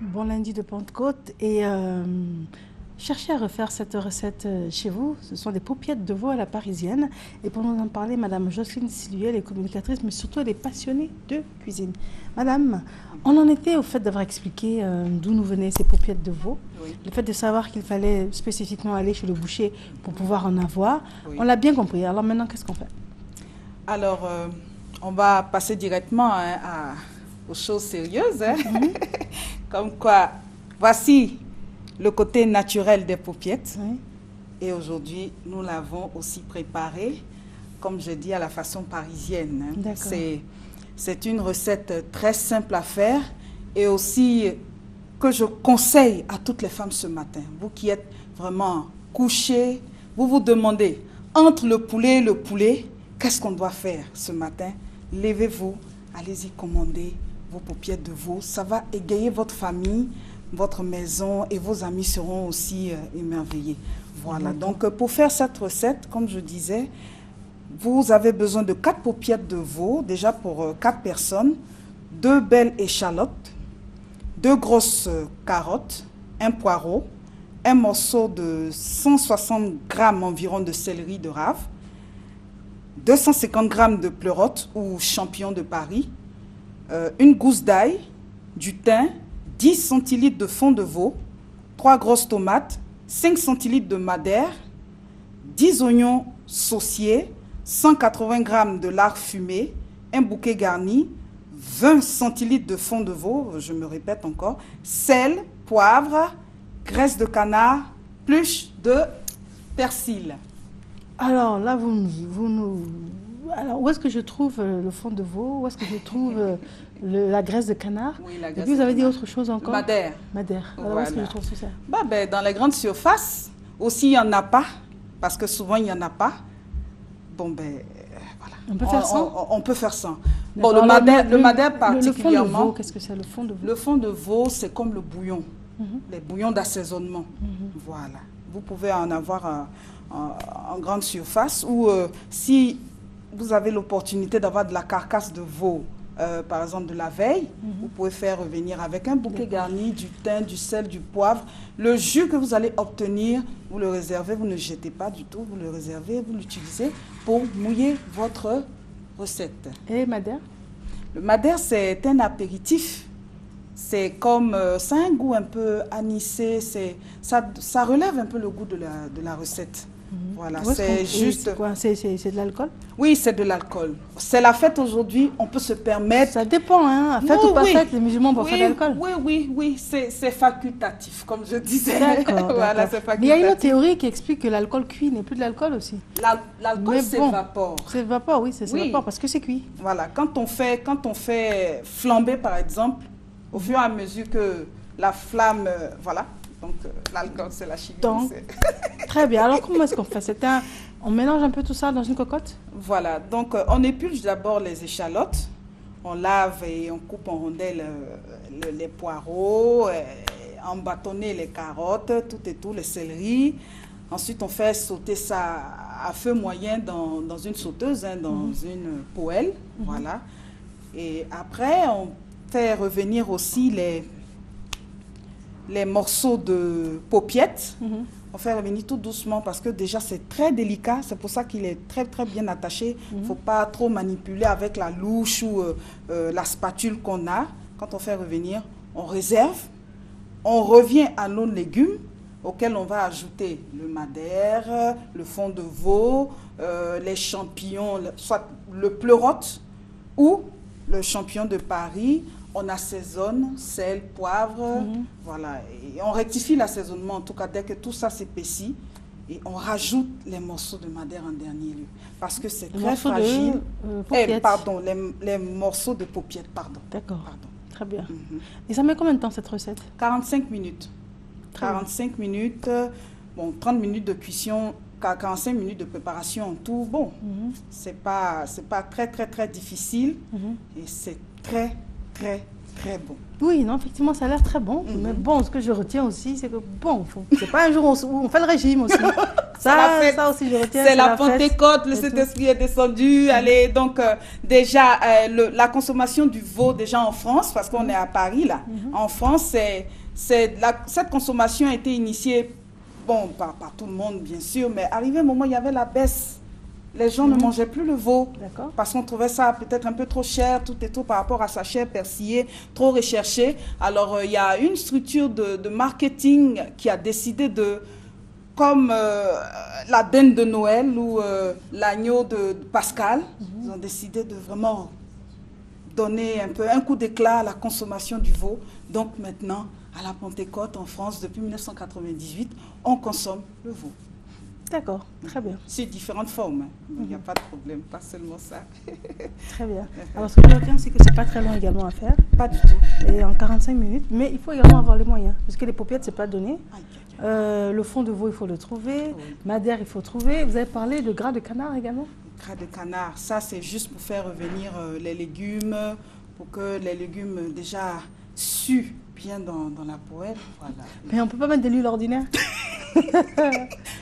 Bon lundi de Pentecôte et cherchez à refaire cette recette chez vous. Ce sont des paupiettes de veau à la parisienne. Et pour nous en parler, Madame Jocelyne Siluet, elle est communicatrice, mais surtout elle est passionnée de cuisine. Madame, on en était au fait d'avoir expliqué d'où nous venaient ces paupiettes de veau. Oui. Le fait de savoir qu'il fallait spécifiquement aller chez le boucher pour pouvoir en avoir. Oui. On l'a bien compris. Alors maintenant, qu'est-ce qu'on fait? Alors, on va passer directement aux choses sérieuses. Comme quoi, voici le côté naturel des paupiettes. Oui. Et aujourd'hui, nous l'avons aussi préparé, comme je dis, à la façon parisienne. D'accord. C'est une recette très simple à faire et aussi que je conseille à toutes les femmes ce matin. Vous qui êtes vraiment couchées, vous vous demandez, entre le poulet et le poulet, qu'est-ce qu'on doit faire ce matin? Levez-vous, allez-y commander vos paupiettes de veau. Ça va égayer votre famille, votre maison et vos amis seront aussi émerveillés. Voilà, donc pour faire cette recette, comme je disais, vous avez besoin de 4 paupiettes de veau, déjà pour 4 personnes, 2 belles échalotes, 2 grosses carottes, un poireau, un morceau de 160 grammes environ de céleri de rave, 250 grammes de pleurotes ou champignons de Paris, une gousse d'ail, du thym, 10 centilitres de fond de veau, 3 grosses tomates, 5 centilitres de madère, 10 oignons sauciers, 180 grammes de lard fumé, un bouquet garni, 20 centilitres de fond de veau, je me répète encore, sel, poivre, graisse de canard, plus de persil. Alors là, vous nous... Alors, où est-ce que je trouve le fond de veau? Où est-ce que je trouve la graisse de canard? Oui, la Et graisse puis, vous de avez dit canard. autre chose encore? Madère. Madère. Alors, où est-ce que je trouve tout ça? Dans les grandes surfaces, aussi, il n'y en a pas, parce que souvent, il n'y en a pas. Voilà. On peut faire sans? On peut faire sans. D'accord. Le Alors, madère particulièrement. Le fond de veau, qu'est-ce que c'est le fond de veau? Le fond de veau, c'est comme le bouillon, les bouillons d'assaisonnement. Voilà. Vous pouvez en avoir en grande surface ou si vous avez l'opportunité d'avoir de la carcasse de veau, par exemple de la veille, vous pouvez faire revenir avec un bouquet garni, du thym, du sel, du poivre. Le jus que vous allez obtenir, vous le réservez, vous ne jetez pas du tout, vous le réservez, vous l'utilisez pour mouiller votre recette. Et madère? Le madère, c'est un apéritif. C'est comme, ça a un goût un peu anisé, ça relève un peu le goût de la recette. Voilà, c'est juste... C'est quoi? C'est de l'alcool? Oui, c'est de l'alcool. C'est la fête aujourd'hui, on peut se permettre... Ça dépend, hein. Fête ou pas fête, les musulmans boivent pas d'alcool. Oui, c'est facultatif, comme je disais. D'accord, Voilà, d'accord. c'est facultatif. Mais il y a une autre théorie qui explique que l'alcool cuit n'est plus de l'alcool aussi. L'alcool Mais s'évapore. S'évapore, oui, ça s'évapore parce que c'est cuit. Voilà, quand on fait flamber, par exemple, au fur et à mesure que la flamme... voilà, donc l'alcool, c'est la chimie. Donc, très bien. Alors, comment est-ce qu'on fait? On mélange un peu tout ça dans une cocotte? Voilà, donc on épluche d'abord les échalotes. On lave et on coupe en rondelles les poireaux, en bâtonnet les carottes, tout et tout, les céleris. Ensuite, on fait sauter ça à feu moyen dans une sauteuse, dans une poêle. Voilà. Et après, on fait revenir aussi les morceaux de paupiettes. On fait revenir tout doucement parce que déjà c'est très délicat. C'est pour ça qu'il est très très bien attaché. Il ne faut pas trop manipuler avec la louche ou la spatule qu'on a. Quand on fait revenir, on réserve. On revient à nos légumes auxquels on va ajouter le madère, le fond de veau, les champignons, soit le pleurote ou le champignon de Paris. On assaisonne, sel, poivre, voilà. Et on rectifie l'assaisonnement, en tout cas, dès que tout ça s'épaissit. Et on rajoute les morceaux de madère en dernier lieu. Parce que c'est très fragile. Pardon, les morceaux de paupiettes, pardon. D'accord, très bien. Et ça met combien de temps cette recette? 45 minutes. 45 minutes, bon, 30 minutes de cuisson, 45 minutes de préparation en tout. Bon, c'est pas très, très, très difficile. Et c'est très bon. Oui, non, effectivement, ça a l'air très bon. Mais bon, ce que je retiens aussi, c'est que bon, c'est pas un jour où on fait le régime aussi. c'est la fête. Ça aussi, je retiens. C'est la fête. Pentecôte, le Saint-Esprit est descendu. Allez, donc déjà, la consommation du veau, déjà en France, parce qu'on est à Paris là, en France, cette consommation a été initiée, bon, par tout le monde bien sûr, mais arrivé un moment, il y avait la baisse. Les gens ne mangeaient plus le veau parce qu'on trouvait ça peut-être un peu trop cher, tout et tout par rapport à sa chair persillée, trop recherchée. Alors, il y a une structure de marketing qui a décidé de, comme la dinde de Noël ou l'agneau de Pascal, ils ont décidé de vraiment donner un coup d'éclat à la consommation du veau. Donc maintenant, à la Pentecôte en France, depuis 1998, on consomme le veau. D'accord, très bien. C'est différentes formes. Il n'y a pas de problème, pas seulement ça. Très bien. Alors, ce que je retiens, c'est que ce n'est pas très long également à faire. Pas du tout. Et en 45 minutes. Mais il faut également avoir les moyens. Parce que les paupiètes, ce n'est pas donné. Le fond de veau, il faut le trouver. Oui. Madère, il faut trouver. Vous avez parlé de gras de canard également? Gras de canard, ça, c'est juste pour faire revenir les légumes, pour que les légumes déjà suent bien dans la poêle. Voilà. Mais on ne peut pas mettre de l'huile ordinaire?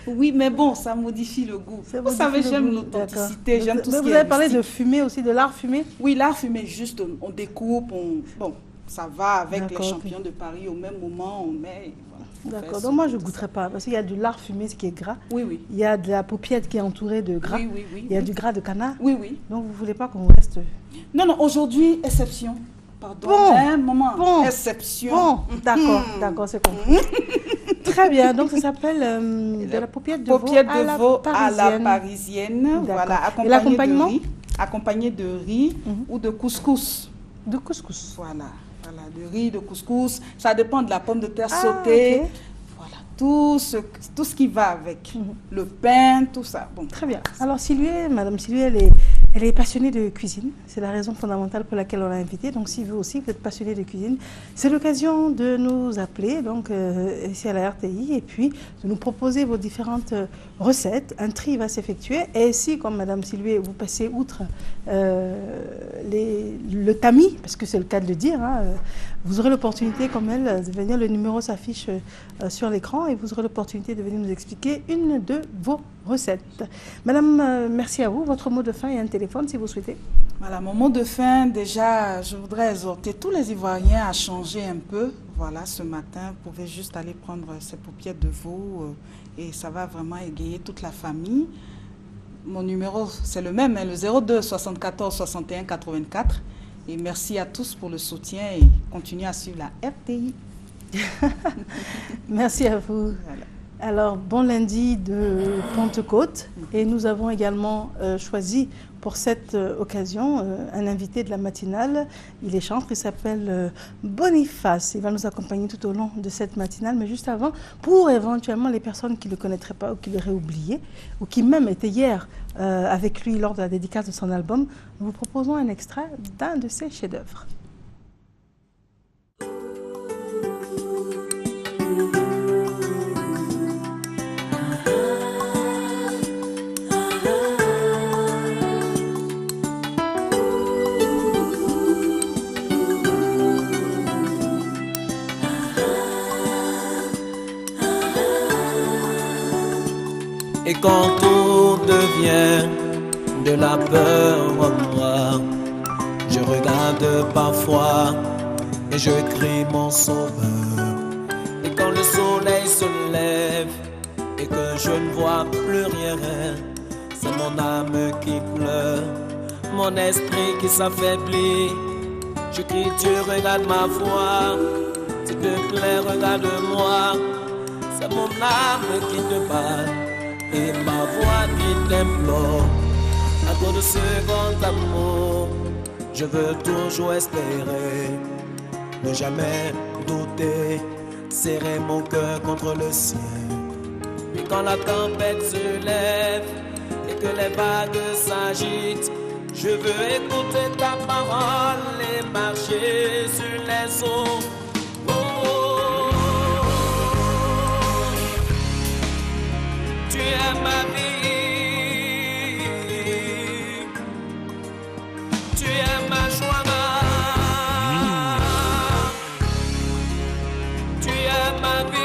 Oui, mais bon, ça modifie le goût. Vous savez, j'aime l'authenticité, j'aime tout ce qui est vous avez parlé de fumée aussi, de lard fumé? Oui, lard fumé, juste, on découpe, bon, ça va avec les champignons de Paris, au même moment, on met... Voilà, d'accord, donc moi je ne goûterai pas, parce qu'il y a du lard fumé, ce qui est gras. Oui, oui. Il y a de la paupiette qui est entourée de gras. Oui, oui, oui. Il y a du gras de canard. Oui, oui. Donc vous ne voulez pas qu'on reste... Non, non, aujourd'hui, exception. Pardon, bon, un moment, bon, exception. Bon, d'accord, d'accord, c'est compris. Très bien, donc ça s'appelle de la paupiette de veau à la parisienne. Voilà, accompagné de riz ou de couscous. De couscous. Voilà, de riz, de couscous. Ça dépend de la pomme de terre sautée. Okay. Voilà, tout ce qui va avec. Le pain, tout ça. Bon. Très bien. Alors Madame Silué, elle est passionnée de cuisine. C'est la raison fondamentale pour laquelle on l'a invitée. Donc, si vous aussi, vous êtes passionné de cuisine, c'est l'occasion de nous appeler donc, ici à la RTI et puis de nous proposer vos différentes recettes. Un tri va s'effectuer. Et si, comme Madame Silué, vous passez outre le tamis, parce que c'est le cas de le dire, hein, vous aurez l'opportunité, comme elle, de venir, le numéro s'affiche sur l'écran et vous aurez l'opportunité de venir nous expliquer une de vos recettes. Madame, merci à vous. Votre mot de fin et un téléphone si vous souhaitez. Voilà, mon mot de fin, déjà, je voudrais exhorter tous les Ivoiriens à changer un peu. Voilà, ce matin, vous pouvez juste aller prendre ces paupiètes de veau et ça va vraiment égayer toute la famille. Mon numéro, c'est le même, hein, le 02 74 61 84. Et merci à tous pour le soutien et continuez à suivre la RTI. Merci à vous. Voilà. Alors, bon lundi de Pentecôte. Et nous avons également choisi pour cette occasion un invité de la matinale. Il est chantre, il s'appelle Boniface. Il va nous accompagner tout au long de cette matinale. Mais juste avant, pour éventuellement les personnes qui ne le connaîtraient pas ou qui l'auraient oublié, ou qui même étaient hier avec lui lors de la dédicace de son album, nous vous proposons un extrait d'un de ses chefs-d'œuvre. Et quand tout devient de la peur en moi, je regarde parfois et je crie mon sauveur. Et quand le soleil se lève et que je ne vois plus rien, c'est mon âme qui pleure, mon esprit qui s'affaiblit. Je crie, Dieu, regarde ma voix, s'il te plaît, regarde-moi. C'est mon âme qui te bat et ma voix qui t'implore. À cause de ce grand amour, je veux toujours espérer, ne jamais douter, serrer mon cœur contre le ciel. Et quand la tempête se lève et que les vagues s'agitent, je veux écouter ta parole et marcher sur les eaux. Tu es ma vie, tu es ma joie, tu es ma vie.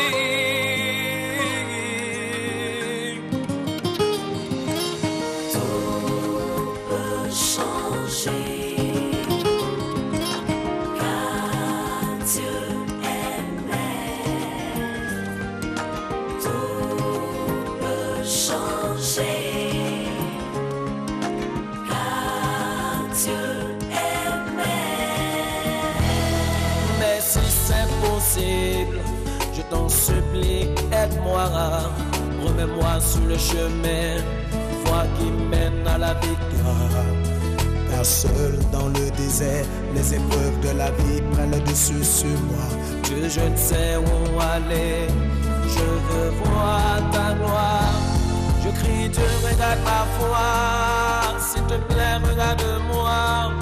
impossible. Je t'en supplie, aide-moi, remets-moi sur le chemin, voie qui mène à la victoire. Car seul dans le désert, les épreuves de la vie prennent le dessus sur moi. Dieu, je ne sais où aller, je veux voir ta gloire. Je crie, Dieu, regarde ma foi, s'il te plaît, regarde-moi.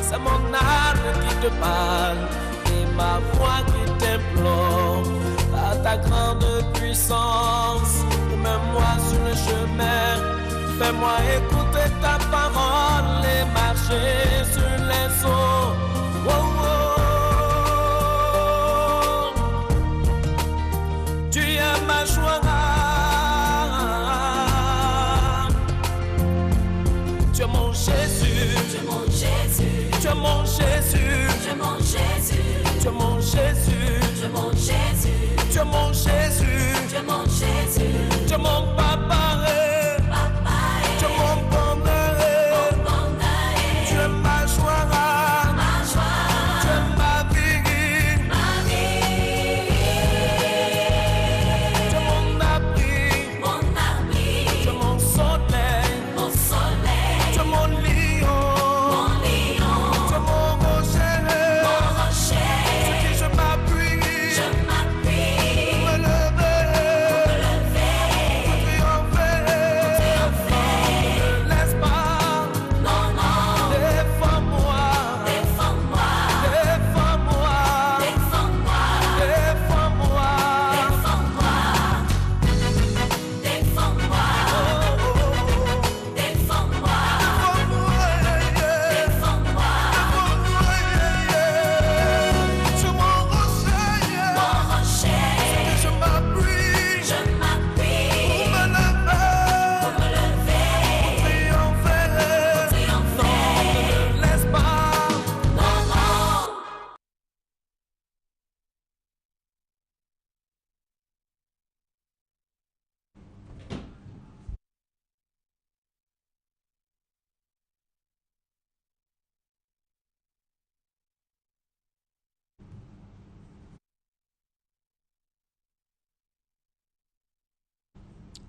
C'est mon âme qui te parle et ma voix qui t'implore. À ta grande puissance, mets-moi sur le chemin. Fais-moi écouter ta parole et marcher sur les eaux. Oh, oh. Tu es ma joie. Tu es mon Jésus. Tu es mon Jésus. Tu es mon Jésus. Tu es mon Jésus. Tu es mon Jésus. Tu es mon Jésus. Tu es mon Jésus. Tu es mon Jésus. Tu es mon papa.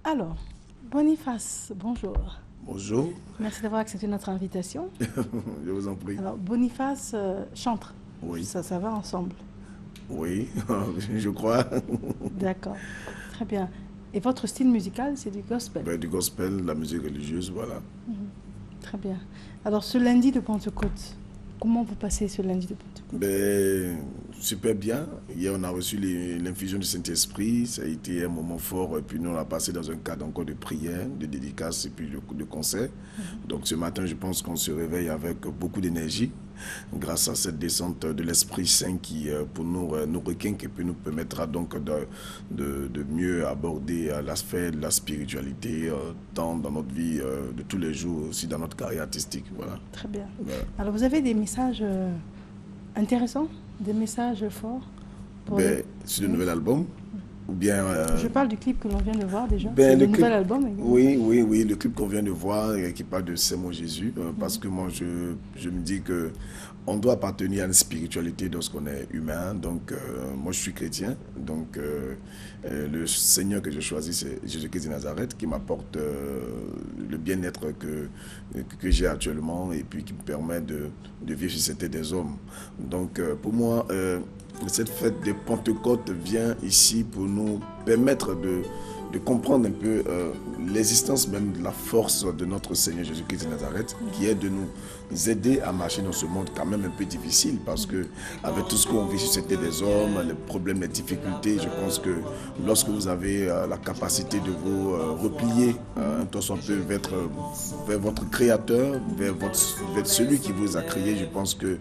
Alors, Boniface, bonjour. Bonjour. Merci d'avoir accepté notre invitation. Je vous en prie. Alors, Boniface, chantre. Oui. Ça va ensemble. Oui, je crois. D'accord, très bien. Et votre style musical, c'est du gospel? Ben, du gospel, la musique religieuse, voilà. Très bien. Alors, ce lundi de Pentecôte, comment vous passez ce lundi de Pentecôte? Ben, super bien. Hier, on a reçu l'infusion du Saint-Esprit. Ça a été un moment fort. Et puis, nous, on a passé dans un cadre encore de prière, de dédicace et puis de concert. Donc, ce matin, je pense qu'on se réveille avec beaucoup d'énergie grâce à cette descente de l'Esprit Saint qui, pour nous requinque et puis nous permettra donc de mieux aborder l'aspect de la spiritualité, tant dans notre vie de tous les jours, aussi dans notre carrière artistique. Voilà. Très bien. Voilà. Alors, vous avez des messages intéressants, des messages forts pour sur le nouvel album ou bien Je parle du clip que l'on vient de voir déjà. Ben, le nouvel album également. Oui, le clip qu'on vient de voir qui parle de C'est mon Jésus, parce que moi je me dis que on doit appartenir à une spiritualité lorsqu'on est humain. Donc moi je suis chrétien, donc le Seigneur que je choisis c'est Jésus-Christ de Nazareth qui m'apporte le bien-être que j'ai actuellement et puis qui me permet de vivre sur cette terre des hommes. Donc pour moi cette fête de Pentecôte vient ici pour nous permettre de comprendre un peu l'existence même de la force de notre Seigneur Jésus-Christ de Nazareth, qui est de nous aider à marcher dans ce monde quand même un peu difficile, parce que avec tout ce qu'on vit sur cette terre des hommes, les problèmes, les difficultés, je pense que lorsque vous avez la capacité de vous replier un tant soit peu vers votre Créateur, vers celui qui vous a créé, je pense que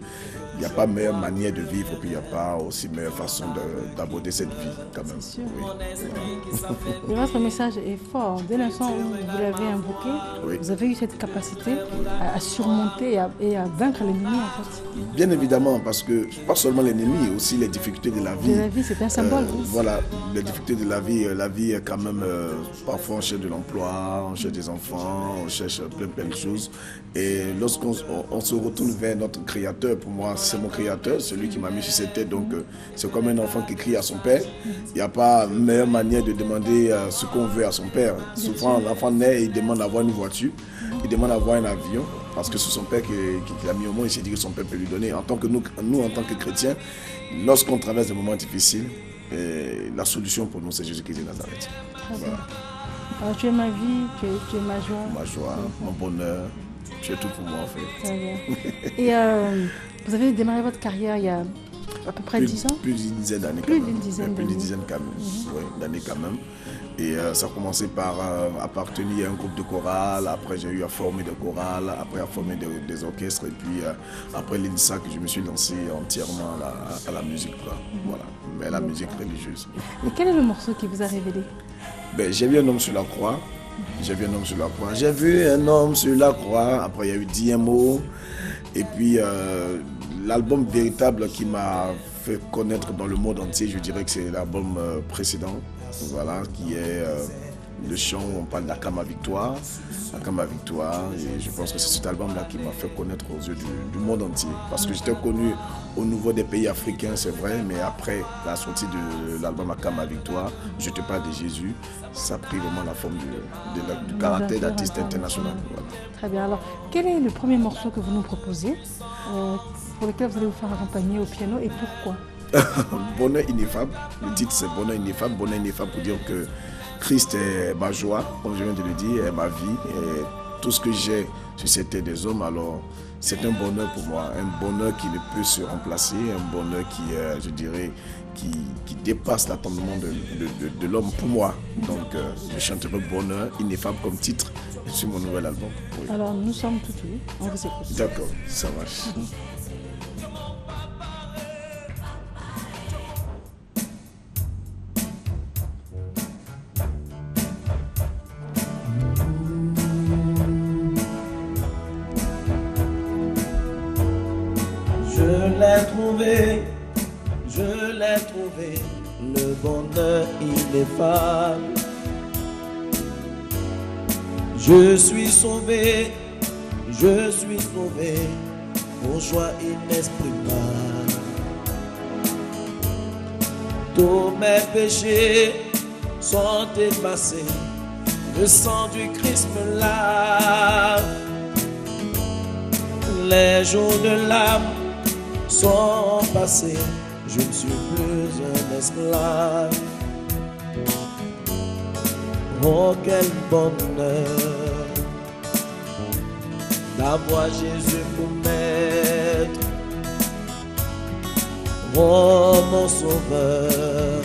il n'y a pas meilleure manière de vivre, puis il n'y a pas aussi meilleure façon d'aborder cette vie, quand même. C'est sûr. Oui. Et votre message est fort. Dès l'instant où vous l'avez invoqué, Oui. vous avez eu cette capacité à surmonter et à vaincre l'ennemi, en fait. Bien évidemment, parce que pas seulement l'ennemi, aussi les difficultés de la vie. De la vie, c'est un symbole. Voilà, les difficultés de la vie est quand même, parfois on cherche de l'emploi, on cherche des enfants, on cherche plein de choses. Et lorsqu'on se retourne vers notre Créateur, pour moi, c'est mon créateur, celui qui m'a mis sur cette tête. Donc, c'est comme un enfant qui crie à son père. Il n'y a pas meilleure manière de demander ce qu'on veut à son père. Souvent, l'enfant naît et il demande d'avoir une voiture, il demande d'avoir un avion, parce que c'est son père qui l'a mis au monde. Il s'est dit que son père peut lui donner. En tant que nous en tant que chrétiens, lorsqu'on traverse des moments difficiles, la solution pour nous, c'est Jésus-Christ de Nazareth. Voilà. Alors, tu es ma vie, tu es ma joie. Ma joie, mon bonheur, tu es tout pour moi en fait. Très bien. Et vous avez démarré votre carrière il y a à peu près 10 ans? Plus d'une dizaine d'années. Plus d'une dizaine d'années. Plus d'une dizaine quand même. Oui, d'années quand même. Et ça a commencé par appartenir à un groupe de chorale. Après, j'ai eu à former des chorales. Après, à former des orchestres. Et puis, après l'INSA, que je me suis lancé entièrement à la musique. Voilà. Mais la musique religieuse. Et quel est le morceau qui vous a révélé? J'ai vu un homme sur la croix. J'ai vu un homme sur la croix. J'ai vu un homme sur la croix. Après, il y a eu DMO. Et puis, l'album véritable qui m'a fait connaître dans le monde entier, je dirais que c'est l'album précédent. Voilà, qui est le chant où on parle d'Akama Victoire. Akama Victoire. Et je pense que c'est cet album-là qui m'a fait connaître aux yeux du monde entier. Parce que j'étais connu au niveau des pays africains, c'est vrai, mais après la sortie de l'album Akama Victoire, Je te parle de Jésus, ça a pris vraiment la forme du caractère d'artiste international. Voilà. Très bien. Alors, quel est le premier morceau que vous nous proposez, pour lequel vous allez vous faire accompagner au piano et pourquoi? Bonheur ineffable. Le titre c'est Bonheur ineffable. Bonheur ineffable pour dire que Christ est ma joie, comme je viens de le dire, est ma vie. Et tout ce que j'ai sur cette terre des hommes, alors c'est un bonheur pour moi. Un bonheur qui ne peut se remplacer. Un bonheur qui, je dirais, qui dépasse l'attendement de l'homme pour moi. Donc je chanterai Bonheur ineffable comme titre sur mon nouvel album. Oui. Alors nous sommes tout oui. On vous écoute. D'accord, ça marche. Je l'ai trouvé, le bonheur ineffable. Je suis sauvé, pour joie inexprimable. Tous mes péchés sont effacés, le sang du Christ me lave. Les jours de l'âme sont passés, je ne suis plus un esclave. Oh quel bonheur d'avoir Jésus pour maître. Oh mon sauveur,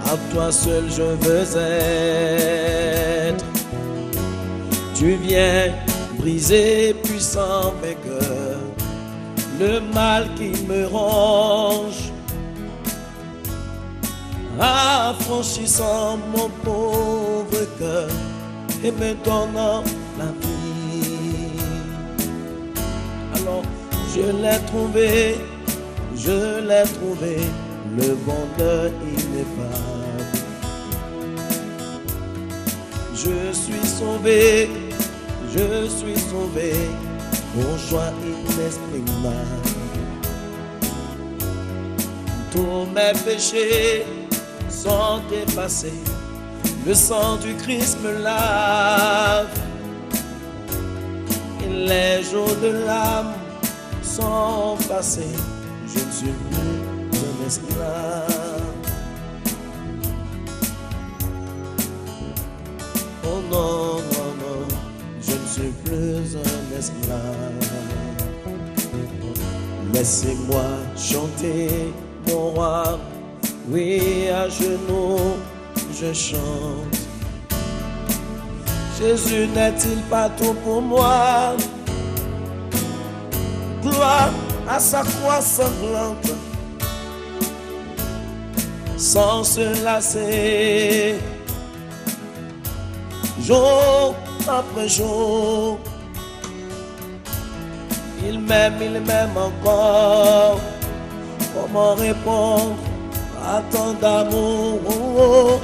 à toi seul je veux être. Tu viens briser puissant vainqueur le mal qui me ronge, affranchissant mon pauvre cœur et me donnant la vie. Alors je l'ai trouvé, le bonheur ineffable. Je suis sauvé, pour joie inexprimable. Tous mes péchés sont effacés, le sang du Christ me lave. Et les jours de l'âme sont passés, je ne suis plus un esclave. Oh non, non, non, je ne suis plus un esclave. Laissez-moi chanter mon roi, oui, à genoux je chante. Jésus n'est-il pas tout pour moi? Gloire à sa croix sanglante, sans se lasser, jour après jour. Il m'aime encore. Comment répondre à tant d'amour? Oh,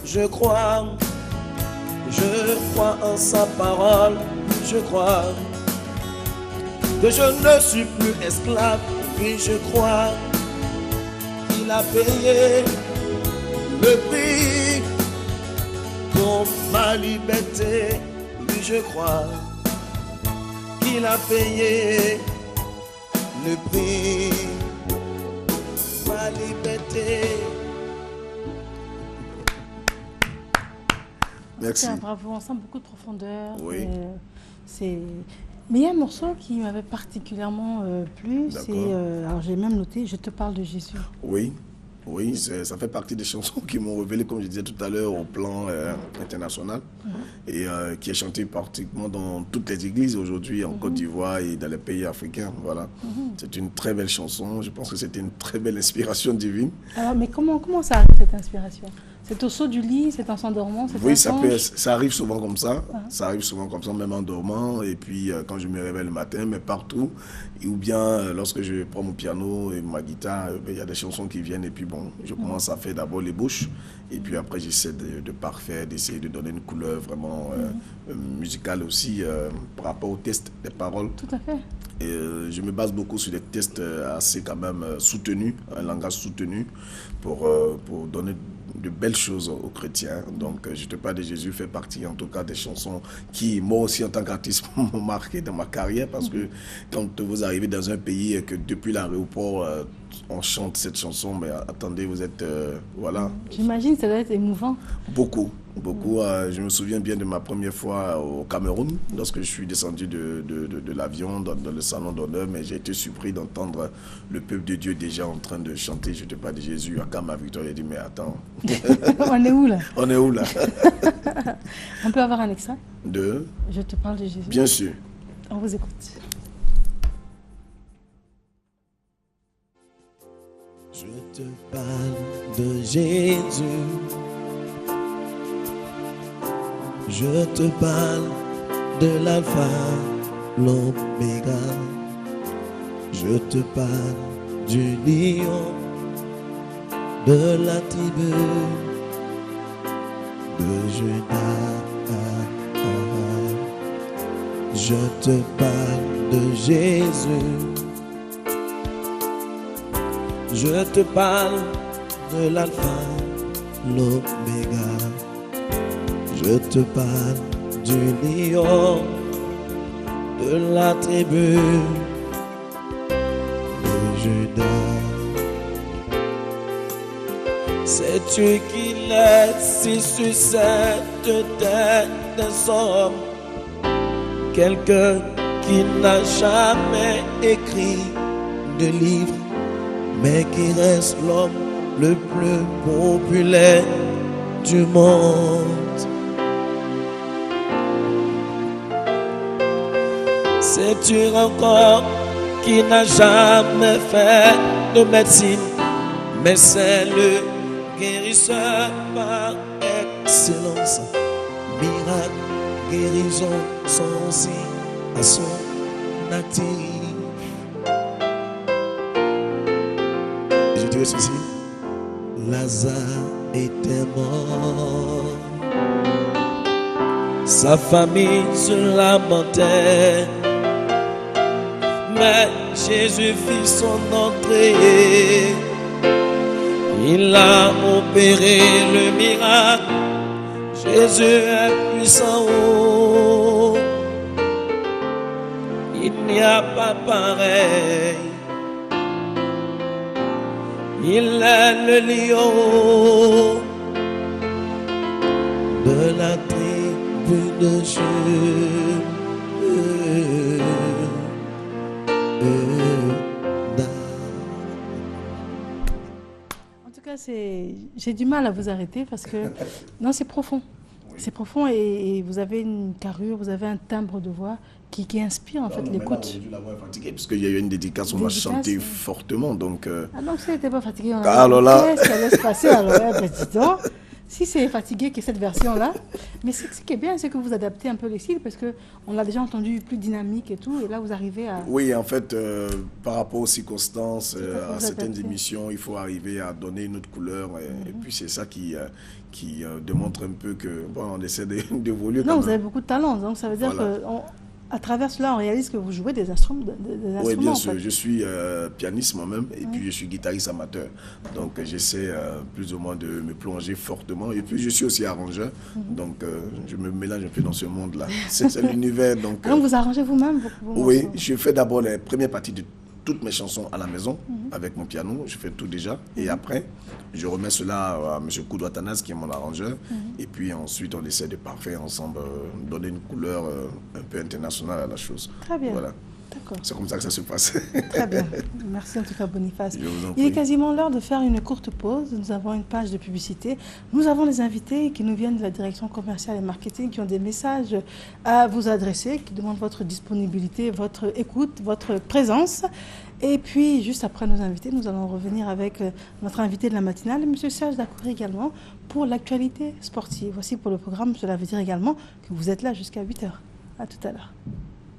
je crois en sa parole, je crois. que je ne suis plus esclave. Oui, je crois qu'il a payé le prix pour ma liberté. Oui, je crois qu'il a payé le prix pour ma liberté. Merci. Bravo, on sent beaucoup de profondeur. Oui. Mais il y a un morceau qui m'avait particulièrement plu. Alors j'ai même noté, je te parle de Jésus. Oui. Oui, ça fait partie des chansons qui m'ont révélé, comme je disais tout à l'heure, au plan international et qui est chanté pratiquement dans toutes les églises aujourd'hui en Côte d'Ivoire et dans les pays africains. Voilà. C'est une très belle chanson. Je pense que c'était une très belle inspiration divine. Alors, mais comment ça arrive cette inspiration? C'est au saut du lit, c'est en s'endormant? Oui, ça arrive souvent comme ça. Ça arrive souvent comme ça, même en dormant. Et puis, quand je me réveille le matin, mais partout. Ou bien, lorsque je prends mon piano et ma guitare, il y a des chansons qui viennent. Et puis, bon, je commence à faire d'abord les bouches. Et puis après, j'essaie de parfaire, d'essayer de donner une couleur vraiment musicale aussi par rapport au test des paroles. Tout à fait. Et je me base beaucoup sur des tests assez quand même soutenus, un langage soutenu pour donner de belles choses aux chrétiens. Donc, Je te parle de Jésus fait partie en tout cas des chansons qui, moi aussi en tant qu'artiste, m'ont marqué dans ma carrière parce que quand vous arrivez dans un pays et que depuis l'aéroport, on chante cette chanson, mais attendez, vous êtes... voilà. J'imagine que ça doit être émouvant. Beaucoup. Je me souviens bien de ma première fois au Cameroun, lorsque je suis descendu de l'avion dans le salon d'honneur, mais j'ai été surpris d'entendre le peuple de Dieu déjà en train de chanter « Je te parle de Jésus » à Kama Victoire. J'ai dit « Mais attends, On est où là? On est où là ?» On peut avoir un extrait de « Je te parle de Jésus ». Bien sûr. On vous écoute. Je te parle de Jésus. Je te parle de l'alpha, l'oméga. Je te parle du lion, de la tribu de Judas. Je te parle de Jésus. Je te parle de l'alpha, l'oméga. Je te parle du lion, de la tribu de Judas. Sais-tu qu'il est si sur cette terre des hommes, quelqu'un qui n'a jamais écrit de livre, mais qui reste l'homme le plus populaire du monde? Sais-tu encore qui n'a jamais fait de médecine, mais c'est le guérisseur par excellence? Miracle, guérison sont aussi à son actif. Je dirais ceci: Lazare était mort, sa famille se lamentait, mais Jésus fit son entrée. Il a opéré le miracle. Jésus est puissant. Oh, il n'y a pas pareil. Il est le lion de la tribu de Judas. En tout cas, j'ai du mal à vous arrêter parce que non, c'est profond. C'est profond et vous avez une carrure, vous avez un timbre de voix qui inspire en fait l'écoute. La voix est fatiguée parce qu'il y a eu une dédicace, on m'a chanté fortement. Donc, Ah donc si elle n'était pas fatiguée, on alors là... qu'est-ce qu'elle laisse passer alors dis donc. Si c'est fatigué que cette version-là, mais ce qui est bien, c'est que vous adaptez un peu les styles parce qu'on l'a déjà entendu plus dynamique et tout, et là vous arrivez à... Oui, en fait, par rapport aux circonstances, à certaines adapter. émissions, il faut arriver à donner une autre couleur, et puis c'est ça qui démontre un peu que bon, on essaie d'évoluer. Non, vous avez beaucoup de talent, donc ça veut dire Voilà. que à travers cela, on réalise que vous jouez des instruments. Oui, bien sûr. En fait. Je suis pianiste moi-même et puis je suis guitariste amateur. Donc j'essaie plus ou moins de me plonger fortement. Et puis je suis aussi arrangeur. Donc je me mélange un peu dans ce monde-là. C'est l'univers. Donc vous arrangez vous-même oui, je fais d'abord les premières parties de toutes mes chansons à la maison avec mon piano. Je fais tout déjà. Et après, je remets cela à M. Koudou Atanas qui est mon arrangeur. Et puis ensuite, on essaie de parfaire ensemble, donner une couleur un peu internationale à la chose. Très bien. Voilà. D'accord. C'est comme ça que ça se passe. Très bien. Merci en tout cas, Boniface. Je vous en Il est prie. quasiment l'heure de faire une courte pause. Nous avons une page de publicité. Nous avons des invités qui nous viennent de la direction commerciale et marketing, qui ont des messages à vous adresser, qui demandent votre disponibilité, votre écoute, votre présence. Et puis, juste après nos invités, nous allons revenir avec notre invité de la matinale, M. Serge Dakouri également, pour l'actualité sportive. Voici pour le programme. Cela veut dire également que vous êtes là jusqu'à 8h. À tout à l'heure.